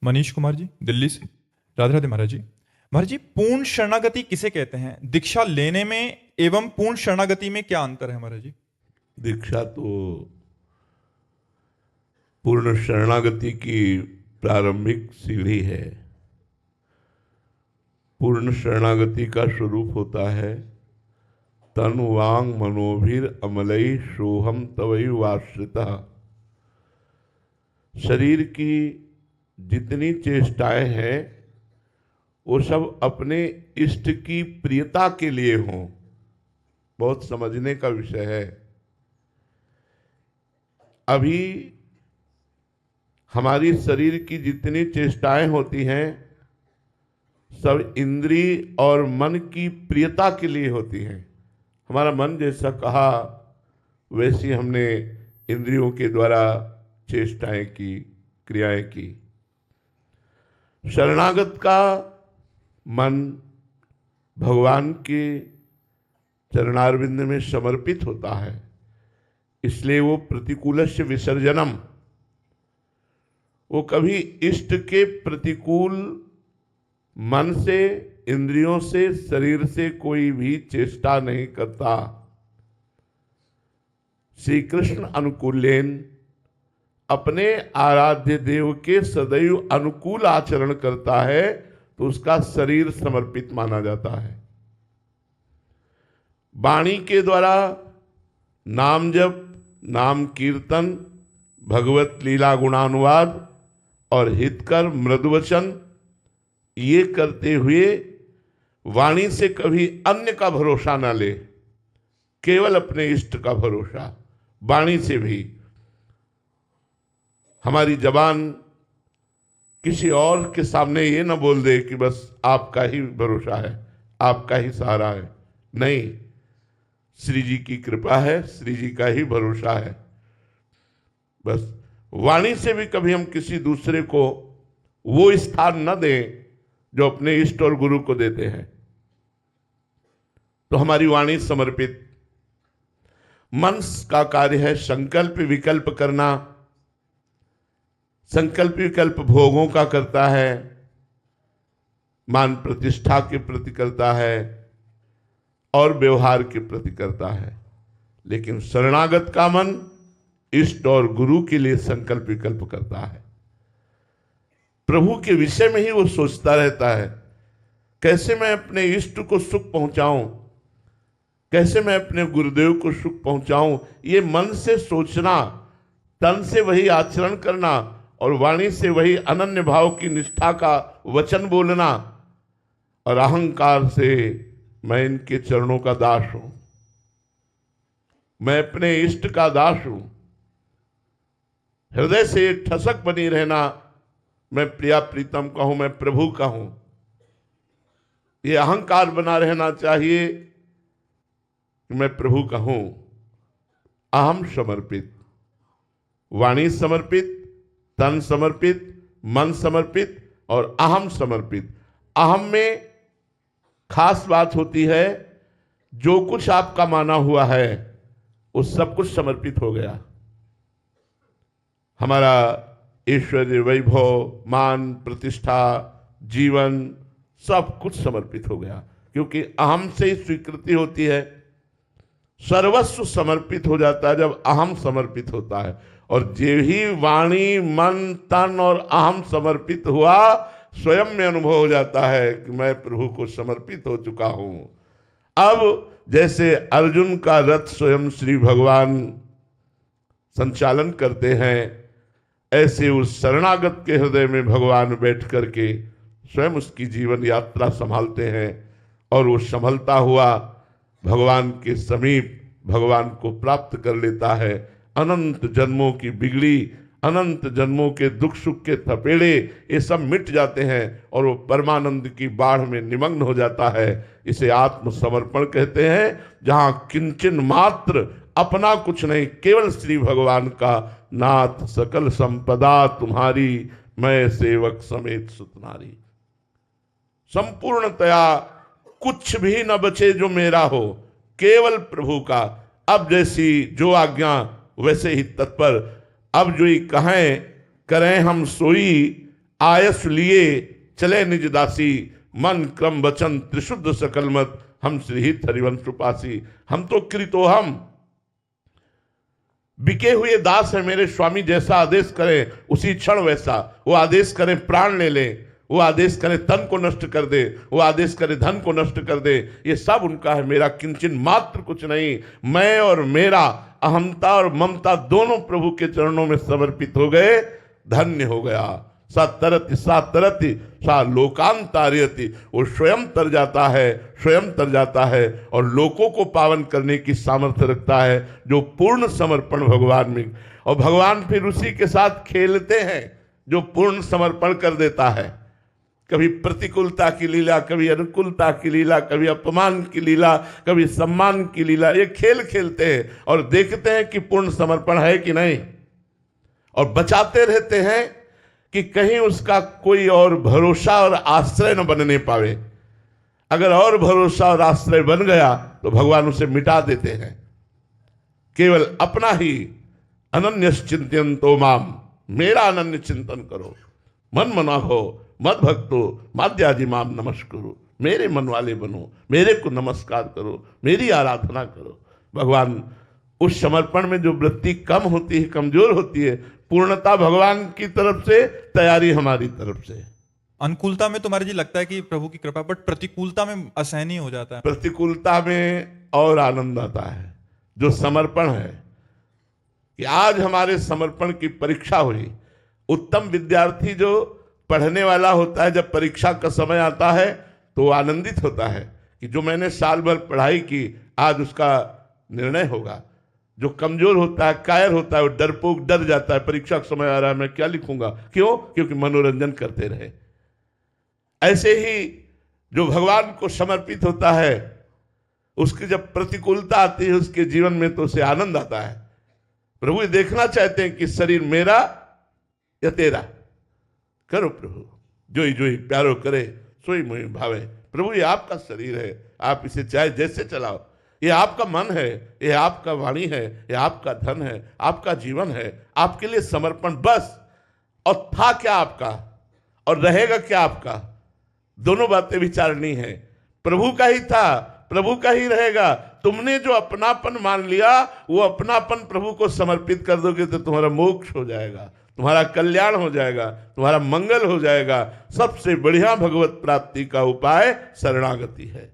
मनीष कुमार जी, दिल्ली से। राधे राधे महाराज जी। महाराज जी, पूर्ण शरणागति किसे कहते हैं? दीक्षा लेने में एवं पूर्ण शरणागति में क्या अंतर है महाराज जी? दीक्षा तो पूर्ण शरणागति की प्रारंभिक सीढ़ी है। पूर्ण शरणागति का स्वरूप होता है तन वांग मनोभिर अमलई सोहम तवई वाश्रिता। शरीर की जितनी चेष्टाएं हैं वो सब अपने इष्ट की प्रियता के लिए हों। बहुत समझने का विषय है। अभी हमारी शरीर की जितनी चेष्टाएं होती हैं सब इंद्रिय और मन की प्रियता के लिए होती हैं। हमारा मन जैसा कहा वैसी हमने इंद्रियों के द्वारा चेष्टाएं की, क्रियाएं की। शरणागत का मन भगवान के चरणारविंद में समर्पित होता है, इसलिए वो प्रतिकूलस्य विसर्जनम, वो कभी इष्ट के प्रतिकूल मन से, इंद्रियों से, शरीर से कोई भी चेष्टा नहीं करता। श्री कृष्ण अनुकूलेन अपने आराध्य देव के सदैव अनुकूल आचरण करता है तो उसका शरीर समर्पित माना जाता है। वाणी के द्वारा नाम जप, नाम कीर्तन, भगवत लीला गुणानुवाद और हितकर मृदुवचन ये करते हुए वाणी से कभी अन्य का भरोसा न ले, केवल अपने इष्ट का भरोसा। वाणी से भी हमारी जबान किसी और के सामने ये न बोल दे कि बस आपका ही भरोसा है, आपका ही सहारा है। नहीं, श्री जी की कृपा है, श्री जी का ही भरोसा है। बस वाणी से भी कभी हम किसी दूसरे को वो स्थान न दें जो अपने इष्ट और गुरु को देते हैं। तो हमारी वाणी समर्पित। मन का कार्य है संकल्प विकल्प करना। संकल्प विकल्प भोगों का करता है, मान प्रतिष्ठा के प्रति करता है और व्यवहार के प्रति करता है। लेकिन शरणागत का मन इष्ट और गुरु के लिए संकल्प विकल्प करता है। प्रभु के विषय में ही वो सोचता रहता है, कैसे मैं अपने इष्ट को सुख पहुंचाऊं, कैसे मैं अपने गुरुदेव को सुख पहुंचाऊं। ये मन से सोचना, तन से वही आचरण करना और वाणी से वही अनन्य भाव की निष्ठा का वचन बोलना और अहंकार से मैं इनके चरणों का दास हूं, मैं अपने इष्ट का दास हूं, हृदय से ठसक बनी रहना, मैं प्रिया प्रीतम का हूं, मैं प्रभु का हूं। ये अहंकार बना रहना चाहिए कि मैं प्रभु का हूं। अहम समर्पित, वाणी समर्पित, तन समर्पित, मन समर्पित और अहम समर्पित। अहम में खास बात होती है, जो कुछ आपका माना हुआ है वो सब कुछ समर्पित हो गया। हमारा ऐश्वर्य, वैभव, मान, प्रतिष्ठा, जीवन सब कुछ समर्पित हो गया, क्योंकि अहम से ही स्वीकृति होती है। सर्वस्व समर्पित हो जाता है जब अहम समर्पित होता है। और जे ही वाणी, मन, तन और अहम समर्पित हुआ, स्वयं में अनुभव हो जाता है कि मैं प्रभु को समर्पित हो चुका हूं। अब जैसे अर्जुन का रथ स्वयं श्री भगवान संचालन करते हैं, ऐसे उस शरणागत के हृदय में भगवान बैठ करके स्वयं उसकी जीवन यात्रा संभालते हैं और वो संभलता हुआ भगवान के समीप भगवान को प्राप्त कर लेता है। अनंत जन्मों की बिगड़ी, अनंत जन्मों के दुख सुख के थपेड़े ये सब मिट जाते हैं और वो परमानंद की बाढ़ में निमग्न हो जाता है। इसे आत्मसमर्पण कहते हैं, जहां किंचन मात्र अपना कुछ नहीं, केवल श्री भगवान का नाथ सकल संपदा तुम्हारी, मैं सेवक समेत सुतनारी। संपूर्णतया कुछ भी न बचे जो मेरा हो, केवल प्रभु का। अब जैसी जो आज्ञा वैसे ही तत्पर। अब जो ही कहें करें हम सोई, आयस लिए चले निज दासी, मन क्रम वचन त्रिशुद्ध सकल मत, हम श्रीहित हरिवंश उपासी। हम तो कृतोहम बिके हुए दास है मेरे स्वामी, जैसा आदेश करें उसी क्षण वैसा। वो आदेश करें प्राण ले ले, वो आदेश करे तन को नष्ट कर दे, वो आदेश करे धन को नष्ट कर दे, ये सब उनका है, मेरा किंचन मात्र कुछ नहीं। मैं और मेरा अहमता और ममता दोनों प्रभु के चरणों में समर्पित हो गए, धन्य हो गया। सा तरति सा लोकांतार्यति, वो स्वयं तर जाता है, स्वयं तर जाता है और लोकों को पावन करने की सामर्थ्य रखता है, जो पूर्ण समर्पण भगवान में। और भगवान फिर उसी के साथ खेलते हैं जो पूर्ण समर्पण कर देता है। कभी प्रतिकूलता की लीला, कभी अनुकूलता की लीला, कभी अपमान की लीला, कभी सम्मान की लीला, ये खेल खेलते हैं और देखते हैं कि पूर्ण समर्पण है कि नहीं, और बचाते रहते हैं कि कहीं उसका कोई और भरोसा और आश्रय न बनने पावे। अगर और भरोसा और आश्रय बन गया तो भगवान उसे मिटा देते हैं। केवल अपना ही अनन्य चिंतयन्तो माम, मेरा अनन्य चिंतन करो, मन मना हो मद भक्तो माध्याजी माम नमस्कुरु, मेरे मन वाले बनो, मेरे को नमस्कार करो, मेरी आराधना करो। भगवान उस समर्पण में जो वृत्ति कम होती है, कमजोर होती है, पूर्णता भगवान की तरफ से, तैयारी हमारी तरफ से। अनुकूलता में तुम्हारे जी लगता है कि प्रभु की कृपा, बट प्रतिकूलता में असहनीय हो जाता है। प्रतिकूलता में और आनंद आता है, जो समर्पण है। कि आज हमारे समर्पण की परीक्षा हुई। उत्तम विद्यार्थी जो पढ़ने वाला होता है, जब परीक्षा का समय आता है तो वो आनंदित होता है कि जो मैंने साल भर पढ़ाई की आज उसका निर्णय होगा। जो कमजोर होता है, कायर होता है, वो डरपोक डर जाता है, परीक्षा का समय आ रहा है मैं क्या लिखूंगा, क्यों? क्योंकि मनोरंजन करते रहे। ऐसे ही जो भगवान को समर्पित होता है, उसकी जब प्रतिकूलता आती है उसके जीवन में तो उसे आनंद आता है। प्रभु ये देखना चाहते हैं कि शरीर मेरा या तेरा, करो प्रभु जोई जोई प्यारो करे सोई मोई भावे। प्रभु ये आपका शरीर है, आप इसे चाहे जैसे चलाओ, ये आपका मन है, ये आपका वाणी है, ये आपका धन है, आपका जीवन है, आपके लिए समर्पण बस। और था क्या आपका और रहेगा क्या आपका, दोनों बातें विचारनी है। प्रभु का ही था, प्रभु का ही रहेगा। तुमने जो अपनापन मान लिया, वो अपनापन प्रभु को समर्पित कर दोगे तो तुम्हारा मोक्ष हो जाएगा, तुम्हारा कल्याण हो जाएगा, तुम्हारा मंगल हो जाएगा। सबसे बढ़िया भगवत प्राप्ति का उपाय शरणागति है।